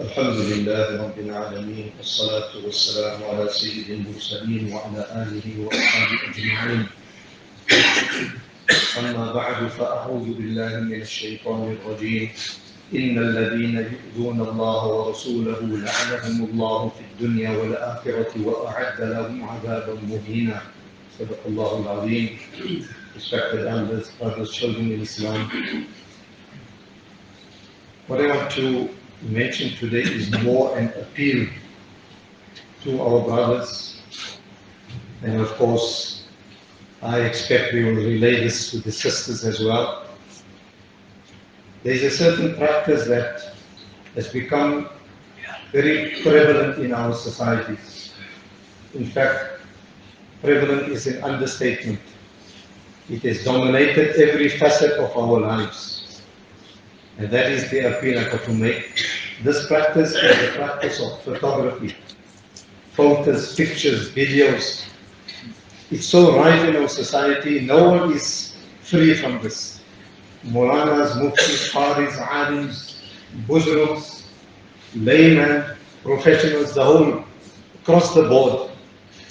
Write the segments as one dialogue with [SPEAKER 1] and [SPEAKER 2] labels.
[SPEAKER 1] الحمد لله رب العالمين والصلاة والسلام على سيد المرسلين وعلى آله وأصحابه أجمعين. أما بعد فأعوذ بالله من الشيطان الرجيم. إن الذين يؤذون الله ورسوله لعنهم الله في الدنيا والآخرة وأعد لهم عذابا مهينا. صدق الله العظيم. Respected elders, brothers, children in Islam. What I want to mention today is more an appeal to our brothers, and of course I expect we will relay this to the sisters as well. There is a certain practice that has become very prevalent in our societies. In fact, prevalent is an understatement. It has dominated every facet of our lives. And that is the appeal I got to make. This practice is the practice of photography. Photos, pictures, videos. It's so rife in our society, no one is free from this. Mulanas, muftis, qaris, alims, buzrugs, laymen, professionals, the whole, across the board.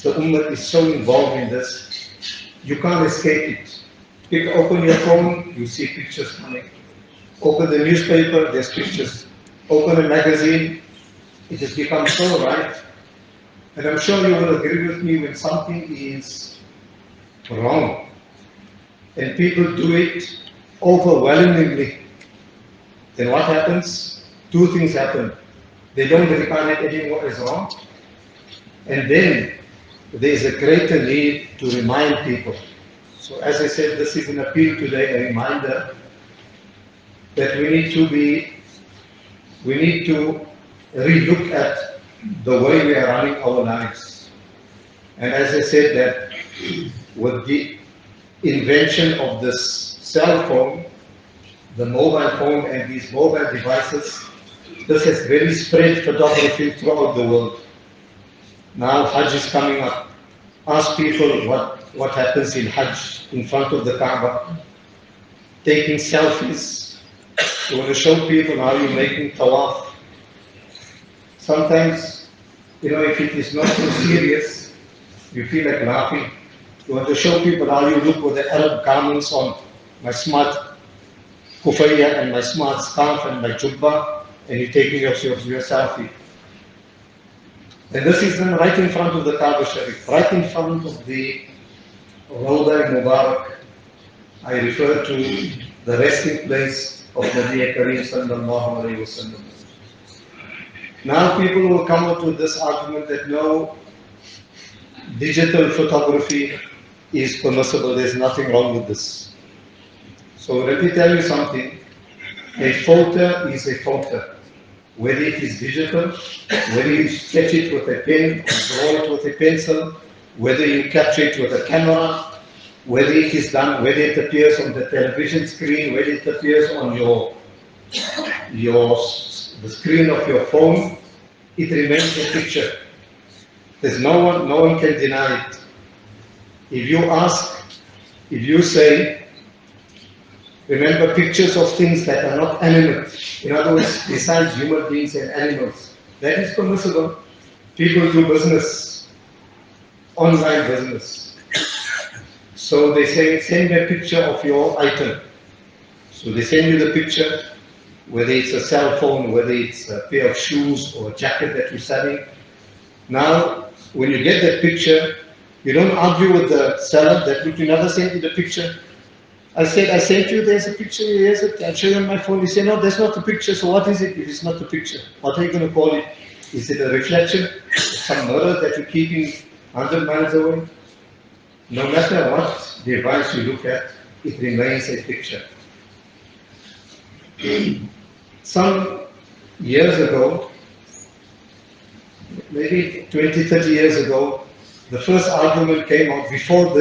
[SPEAKER 1] The ummah is so involved in this, you can't escape it. Open your phone, you see pictures coming. Open the newspaper, there's pictures. Open a magazine, it has become so rife. And I'm sure you will agree with me, when something is wrong and people do it overwhelmingly, then what happens? Two things happen. They don't regard it anymore as wrong, and then there is a greater need to remind people. So as I said, this is an appeal today, a reminder that we need to relook at the way we are running our lives. And as I said, that with the invention of this cell phone, the mobile phone and these mobile devices, this has really spread photography throughout the world. Now Hajj is coming up. Ask people what happens in Hajj in front of the Kaaba. Taking selfies. You want to show people how you're making tawaf. Sometimes, if it is not so serious, you feel like laughing. You want to show people how you look with the Arab garments on, my smart kufayya and my smart scarf and my jubba, and you're taking your selfie. And this is done right in front of the Kaaba Sharif, right in front of the Rawda Mubarak. I refer to the resting place of Nabi Kareem sallallahu alayhi wa sallam. Now people will come up with this argument that no, digital photography is permissible, there's nothing wrong with this. So let me tell you something, a photo is a photo. Whether it is digital, whether you sketch it with a pen, or draw it with a pencil, whether you capture it with a camera, whether it is done, whether it appears on the television screen, whether it appears on the screen of your phone, it remains a picture. There's no one can deny it. If you say, remember pictures of things that are not animate, in other words, besides human beings and animals, that is permissible. People do business, online business. So they say, send me a picture of your item. So they send you the picture, whether it's a cell phone, whether it's a pair of shoes or a jacket that you're selling. Now, when you get that picture, you don't argue with the seller that you never sent you the picture. I said, I sent you, there's a picture, here's it, I'll show you on my phone. You say, no, that's not the picture, so what is it if it's not the picture? What are you going to call it? Is it a reflection? Some mirror that you're keeping 100 miles away? No matter what device you look at, it remains a picture. Some years ago, maybe 20, 30 years ago, the first argument came out before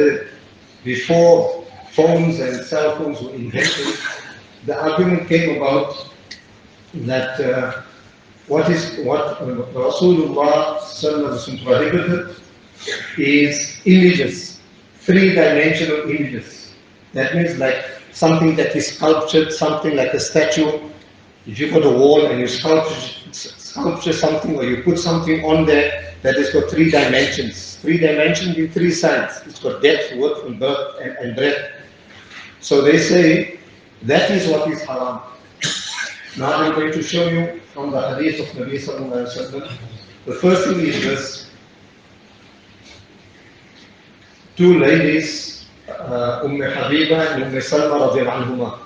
[SPEAKER 1] phones and cell phones were invented. The argument came about that what Rasulullah prohibited is images, three-dimensional images. That means like something that is sculptured, something like a statue, If you got a wall and you sculpture something or you put something on there that has got 3 dimensions. 3 dimensions in 3 sides. It's got depth, width, and breadth. So they say that is what is haram. Now I'm going to show you from the hadith of Nabi Sallallahu Alaihi Wasallam. The first thing is this. 2 ladies, Habiba and Salma radiallahu anhuma.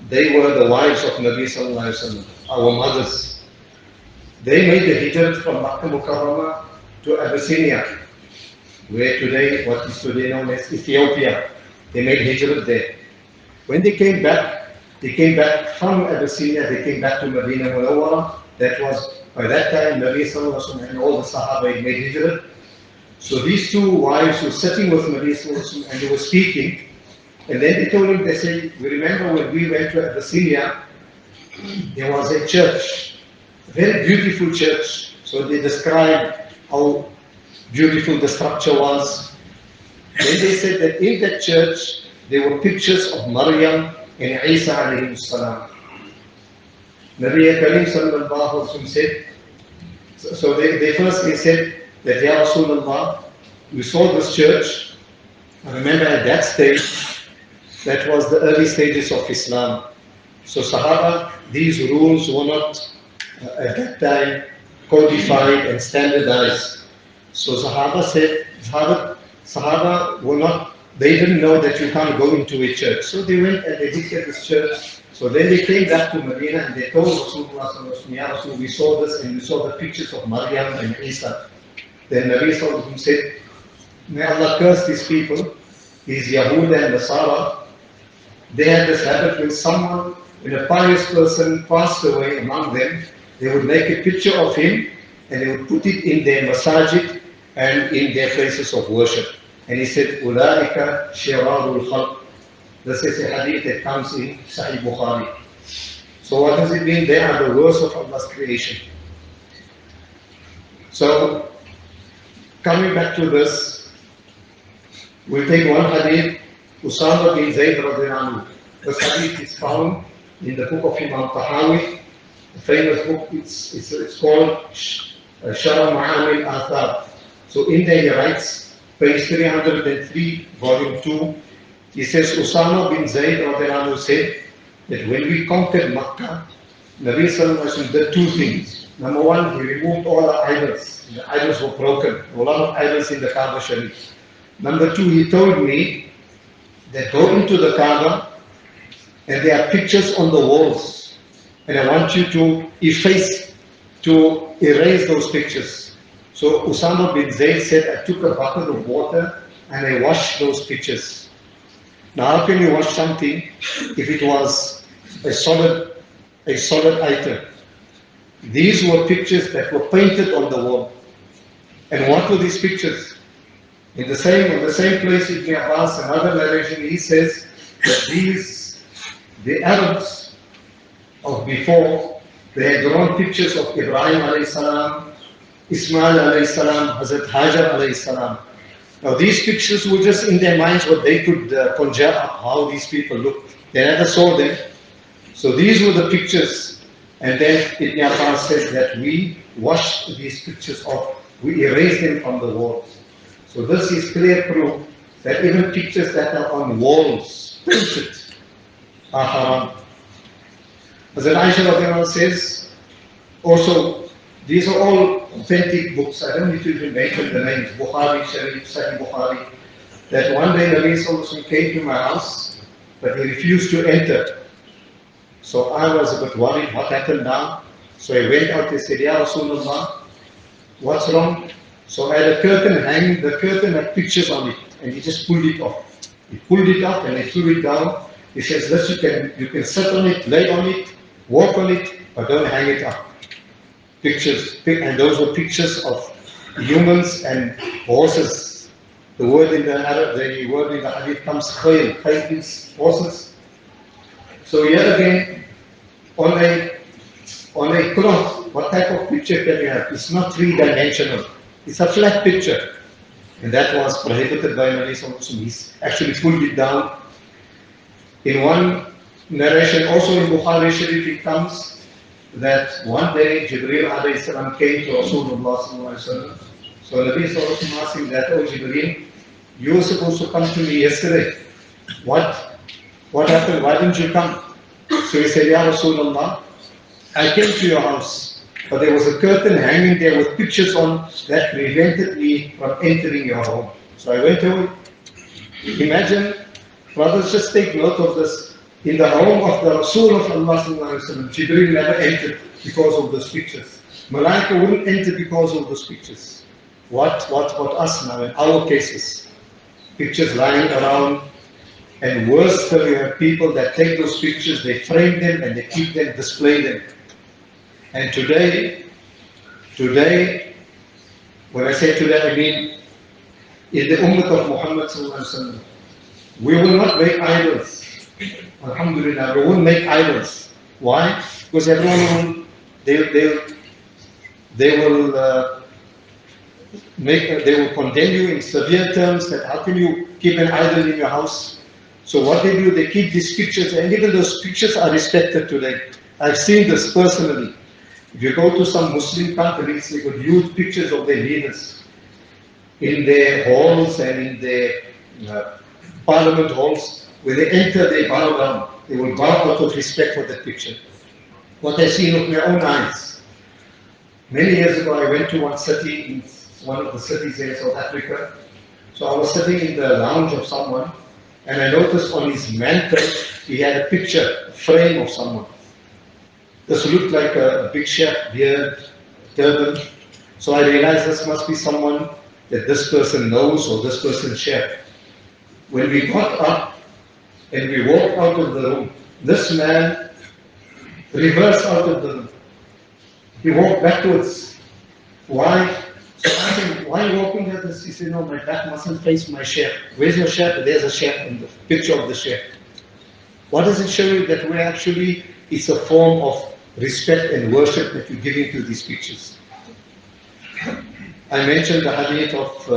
[SPEAKER 1] They were the wives of Nabi Sallallahu Alaihi Wasallam, our mothers. They made the hijrah from Makkah Mukarramah to Abyssinia, where today, what is today known as Ethiopia. They made hijrah there. When they came back from Abyssinia, they came back to Medina Munawwara. That was, by that time, Nabi Sallallahu Alaihi Wasallam and all the Sahaba had made hijrah. So these 2 wives were sitting with Nabi Sallallahu Alaihi Wasallam and they were speaking. And then they told him, they said, we remember when we went to Abyssinia, there was a church, a very beautiful church. So they described how beautiful the structure was. Then they said that in that church, there were pictures of Maryam and Isa alayhi salam. Nabi Karim sallallahu alaihi wasallam said, so they said that, Ya Rasulullah, we saw this church. I remember at that stage, that was the early stages of Islam. So Sahaba, these rules were not at that time codified and standardized. So Sahaba said, Sahaba were not, they didn't know that you can't go into a church. So they went and they visited this church. So then they came back to Medina and they told Rasulullah, Ya Rasul, we saw this and we saw the pictures of Maryam and Isa. Then Nabi Sallallahu Alaihi Wasallam said, may Allah curse these people, these Yahud and Nasara. They had this habit when a pious person passed away among them, they would make a picture of him and they would put it in their masajid and in their places of worship. And he said, Ulaika shirarul khalq. This is a hadith that comes in Sahih Bukhari. So what does it mean? They are the worst of Allah's creation. So, coming back to this, we'll take one hadith, Usama bin Zayd radiallahu anhu. This hadith is found in the book of Imam Tahawi, the famous book, it's called Shara Ma'amil Athar. So in there he writes, page 303, volume 2, he says, Usama bin Zayd radiallahu anhu said that when we conquered Makkah, Nabi Sallallahu Alaihi Wasallam did 2 things. Number 1, he removed all the idols. The idols were broken. There were a lot of idols in the Kaaba Sharif. Number 2, he told me that go into the Kaaba and there are pictures on the walls. And I want you to erase those pictures. So Usama bin Zayd said, I took a bucket of water and I washed those pictures. Now how can you wash something if it was a solid item? These were pictures that were painted on the wall. And what were these pictures? On the same place in Ibn Abbas, another narration, he says that the Arabs of before, they had drawn pictures of Ibrahim alayhi salam, Ismail alayhi salam, Hazrat Hajar alayhi salam. Now these pictures were just in their minds what they could conjure up how these people looked. They never saw them. So these were the pictures. And then Ibn Abbas says that we washed these pictures off. We erased them from the walls. So this is clear proof that even pictures that are on walls, painted, are haram. As Aisha Radhiyallahu says, also, these are all authentic books. I don't need to even mention the names. Bukhari, Sharif, Sahih Bukhari. That one day Nabi Sallallahu Alaihi Wasallam came to my house, but he refused to enter. So I was a bit worried, what happened now? So I went out and said, Ya Rasulullah, what's wrong? So I had a curtain hanging, the curtain had pictures on it, and he just pulled it off. He pulled it up and he threw it down. He says, this you can sit on it, lay on it, walk on it, but don't hang it up. Pictures, and those were pictures of humans and horses. The word in the hadith comes khayl. Khayl means horses. So yet again, on a cloth, what type of picture can you have? It's not 3-dimensional. It's a flat picture. And that was prohibited by Nabi Sallallahu Alaihi Wasallam. He's actually pulled it down. In one narration, also in Bukhari Sharif, it comes that one day Jibreel alayhi salam came to Rasulullah sallallahu alayhi wa sallam. So Nabi sallallahu alayhi wa sallam asked him that, oh Jibreel, you were supposed to come to me yesterday. What happened? Why didn't you come? So he said, Ya Rasulullah, I came to your house, but there was a curtain hanging there with pictures on that prevented me from entering your home. So I went away. Imagine, brothers, just take note of this. In the home of the Rasul of Allah sallallahu alayhi wa sallam, Jibreel never entered because of those pictures. Malaika wouldn't enter because of those pictures. What us now in our cases? Pictures lying around, and worse still, you have people that take those pictures, they frame them and they keep them, display them. And today, when I say today, I mean in the ummah of Muhammad sallallahu alaihi wasallam, we will not make idols. Alhamdulillah, we won't make idols. Why? Because everyone will, they will condemn you in severe terms that how can you keep an idol in your house? So what they do, they keep these pictures, and even those pictures are respected today. I've seen this personally. If you go to some Muslim countries, they got huge pictures of their leaders in their halls and in their parliament halls. When they enter, they bow down. They will bow out of respect for that picture. What I've seen with my own eyes. Many years ago, I went to one city, in one of the cities there in South Africa. So I was sitting in the lounge of someone, and I noticed on his mantle, he had a picture, a frame of someone. This looked like a big chef, beard, turban. So I realized this must be someone that this person knows or this person's chef. When we got up and we walked out of the room, this man reversed out of the room. He walked backwards. Why? So I asked him, why are you walking like this? He said, no, my back mustn't face my chef. Where's your chef? There's a chef in the picture of the chef. What does it show you? That we're actually, it's a form of respect and worship that you're giving to these pictures. I mentioned the hadith of,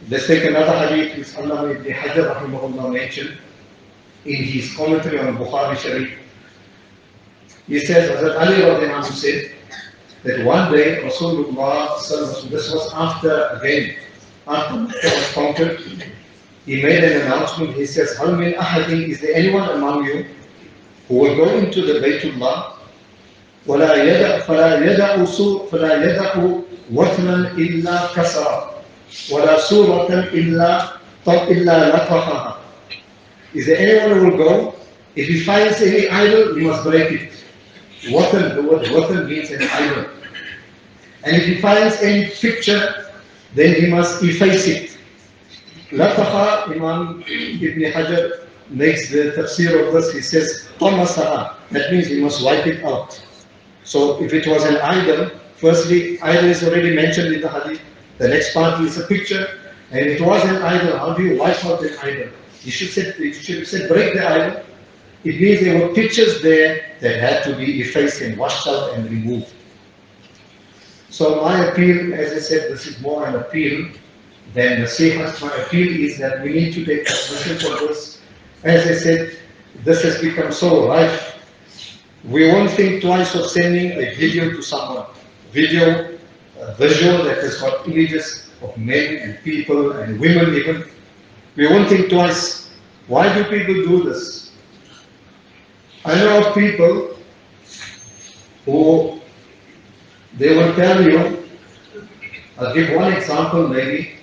[SPEAKER 1] let's take another hadith which Allama ibn Hajar rahimahullah mentioned in his commentary on Bukhari Sharif. He says, Hazrat Ali radiallahu anhu said, that one day Rasulullah, this was after Makkah was conquered, he made an announcement. He says, Hal min ahadin, is there anyone among you who will go into the Baytullah فلا يدع وثنا إلا كسر ولا سورة إلا نطقها. Is there anyone who will go? If he finds any idol, he must break it. Wathan, the word wathan means an idol. And if he finds any picture, then he must efface it. Lataha, Imam Ibn Hajar makes the tafsir of this. He says, Tamasaha. That means he must wipe it out. So if it was an idol, firstly, idol is already mentioned in the hadith. The next part is a picture. And if it was an idol, how do you wipe out an idol? You should have said break the idol. It means there were pictures there that had to be effaced and washed out and removed. So my appeal, as I said, this is more an appeal than the safest. My appeal is that we need to take position for this. As I said, this has become so rife. We won't think twice of sending a video to someone. Visual that has got images of men and people and women even. We won't think twice. Why do people do this? I know of people who they will tell you, I'll give one example maybe.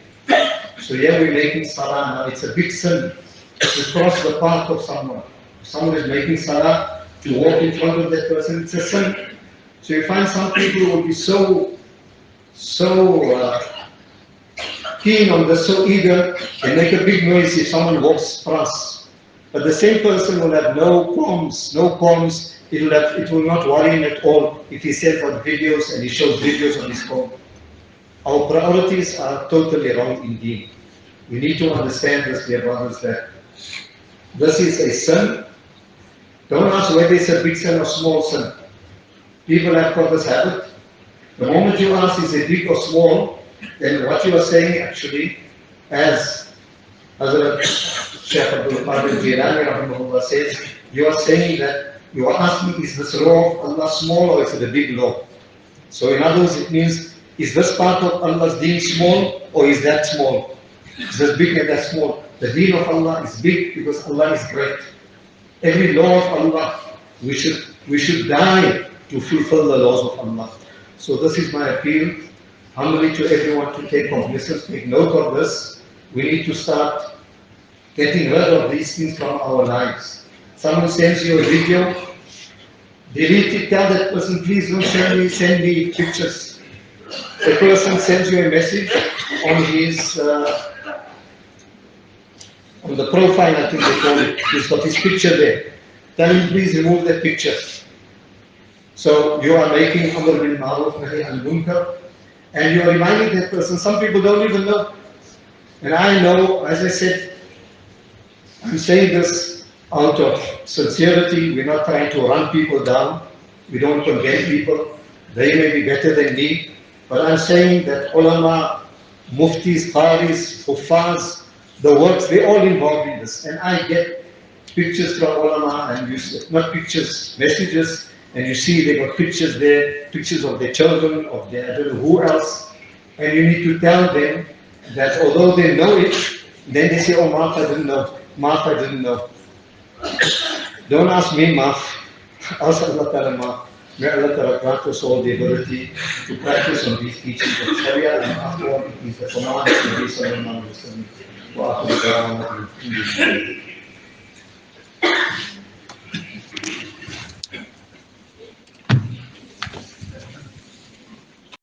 [SPEAKER 1] So here we're making salah now. It's a big sin to cross the path of someone. If someone is making salah, to walk in front of that person, it's a sin. So you find some people who will be so keen on this, so eager, and make a big noise if someone walks past. But the same person will have no qualms. It will not worry him at all if he sends out videos and he shows videos on his phone. Our priorities are totally wrong indeed. We need to understand this, dear brothers, that this is a sin. Don't ask whether it's a big sin or small sin. People have got this habit. The moment you ask is it big or small, then what you are saying actually, as Hazrat Shaykh Abdul Qadir Jilani rahimahullah says, you are saying that You are asking, is this law of Allah small or is it a big law? So in other words, it means, is this part of Allah's deen small or is that small? Is this big and that small? The deen of Allah is big because Allah is great. Every law of Allah, we should die to fulfill the laws of Allah. So this is my appeal, humbly to everyone to take cognizance, take note of this. We need to start getting rid of these things from our lives. Someone sends you a video, delete it, tell that person, please don't send me pictures. The person sends you a message on his, on the profile, I think they call it, he's got his picture there. Tell him, please remove that picture. So you are making Amr bil Ma'ruf Nahi al Munkar, and you are reminding that person. Some people don't even know. And I know, as I said, I'm saying this out of sincerity. We're not trying to run people down. We don't condemn people. They may be better than me. But I'm saying that ulama, muftis, qaris, huffaz, the works, they're all involved in this. And I get pictures from ulama, and not pictures, messages, and you see they got pictures there, pictures of their children, of their, I don't know who else. And you need to tell them that although they know it, then they say, oh, Martha didn't know. Martha didn't know. Don't ask me, Martha. Ask Allah Ta'ala, Martha. May Allah Ta'ala grant us all the ability to practice on these teachings of Sharia, and after all, it is the command of the Nabi Sallallahu Alaihi Wasallam.